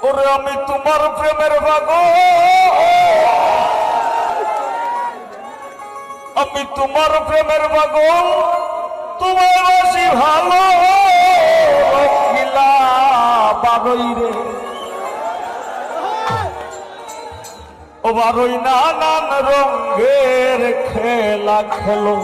ওরে আমি তোমার প্রেমের পাগল, আমি তোমার প্রেমের পাগল, তোমার বাসি ভালো রঙ্গিলা বারই রে ও বারই নানান রঙের খেলা খেলো।